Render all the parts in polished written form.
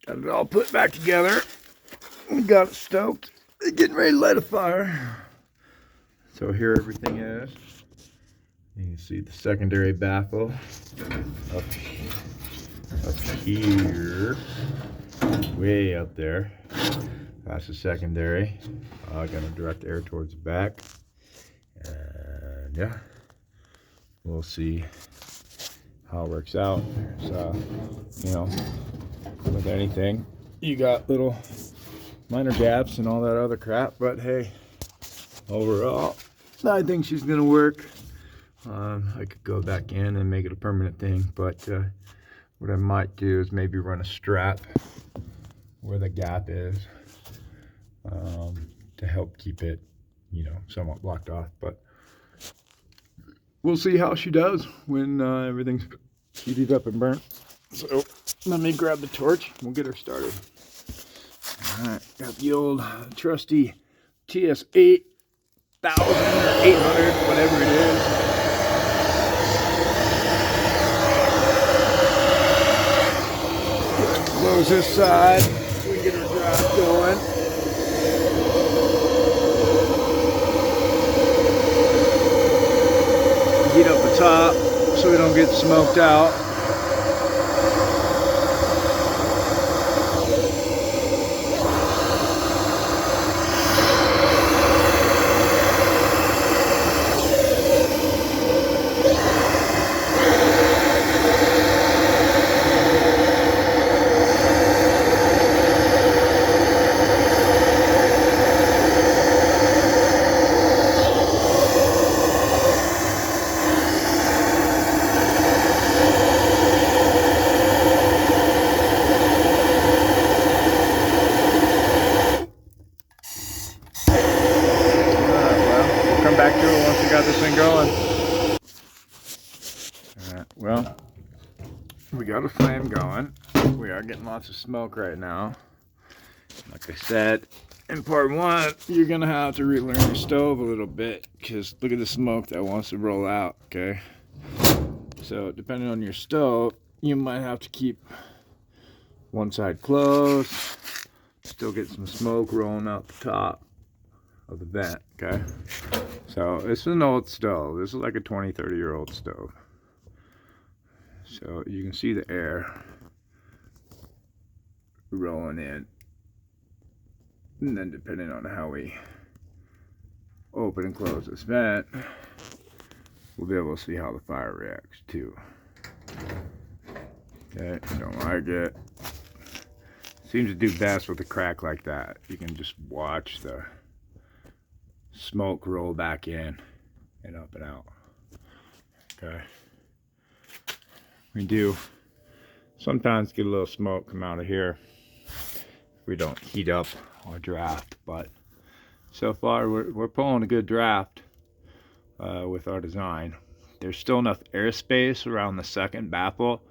Got it all put back together. Got it stoked. Getting ready to light a fire. So here everything is. You can see the secondary baffle up here, way up there. That's the secondary. Gonna direct air towards the back, and yeah, we'll see how it works out. So, with anything, you got little minor gaps and all that other crap, but hey, overall, I think she's gonna work. I could go back in and make it a permanent thing, but what I might do is maybe run a strap where the gap is to help keep it, somewhat blocked off. But we'll see how she does when everything's heated up and burnt. So let me grab the torch. We'll get her started. All right, got the old trusty TS8000 or 800, whatever it is. Close this side so we can get our draft going. Heat up the top so we don't get smoked out. Back to it once we got this thing going. Alright, well, we got a flame going. We are getting lots of smoke right now. Like I said, in part one, you're gonna have to relearn your stove a little bit because look at the smoke that wants to roll out, okay? So depending on your stove, you might have to keep one side closed, still get some smoke rolling out the top of the vent, okay? So it's an old stove. This is like a 20-30-year-old stove. So you can see the air rolling in. And then depending on how we open and close this vent, we'll be able to see how the fire reacts too. Okay, don't like it. Seems to do best with a crack like that. You can just watch the smoke roll back in and up and out. Okay. We do sometimes get a little smoke come out of here if we don't heat up our draft, but so far we're pulling a good draft with our design. There's still enough airspace around the second baffle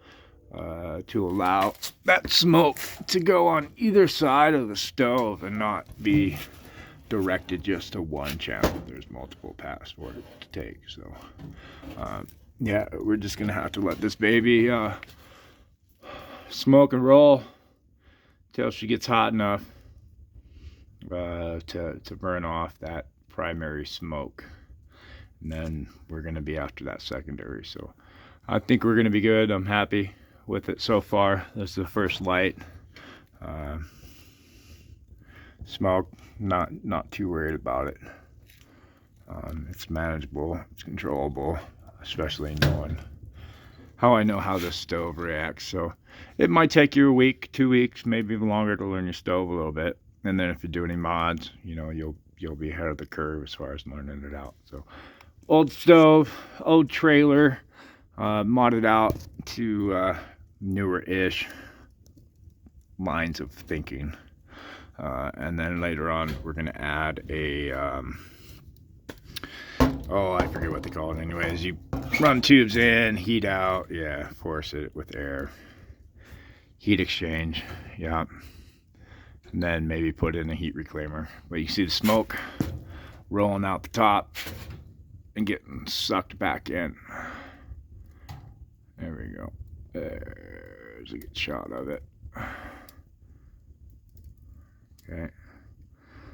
to allow that smoke to go on either side of the stove and not be directed just to one channel. There's multiple paths for it to take. So yeah, we're just gonna have to let this baby smoke and roll till she gets hot enough to burn off that primary smoke, and then we're gonna be after that secondary. So I think we're gonna be good. I'm happy with it so far. This is the first light. Smoke, not too worried about it. It's manageable, it's controllable, especially knowing how I know how this stove reacts. So it might take you a week, 2 weeks, maybe even longer to learn your stove a little bit. And then if you do any mods, you'll be ahead of the curve as far as learning it out. So old stove, old trailer, modded out to newer-ish lines of thinking. And then later on, we're going to add a, I forget what they call it anyways. You run tubes in, heat out, yeah, force it with air. Heat exchange, yeah. And then maybe put in a heat reclaimer. But you see the smoke rolling out the top and getting sucked back in. There we go. There's a good shot of it. Okay.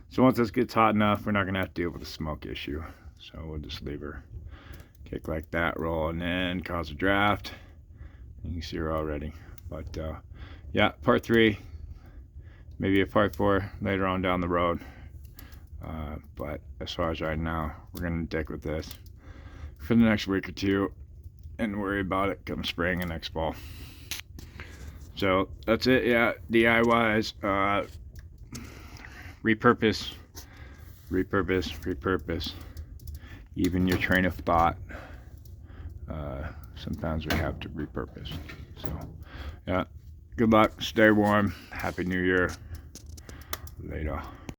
So once this gets hot enough, we're not gonna have to deal with the smoke issue. So we'll just leave her kick like that, roll, and then cause a draft. You can see her already. But yeah, part 3, maybe a part 4 later on down the road. But as far as right now, we're gonna dick with this for the next week or 2 and worry about it come spring and next fall. So that's it. Yeah, DIYs, repurpose. Even your train of thought, sometimes we have to repurpose. So yeah, good luck, stay warm, happy new year, later.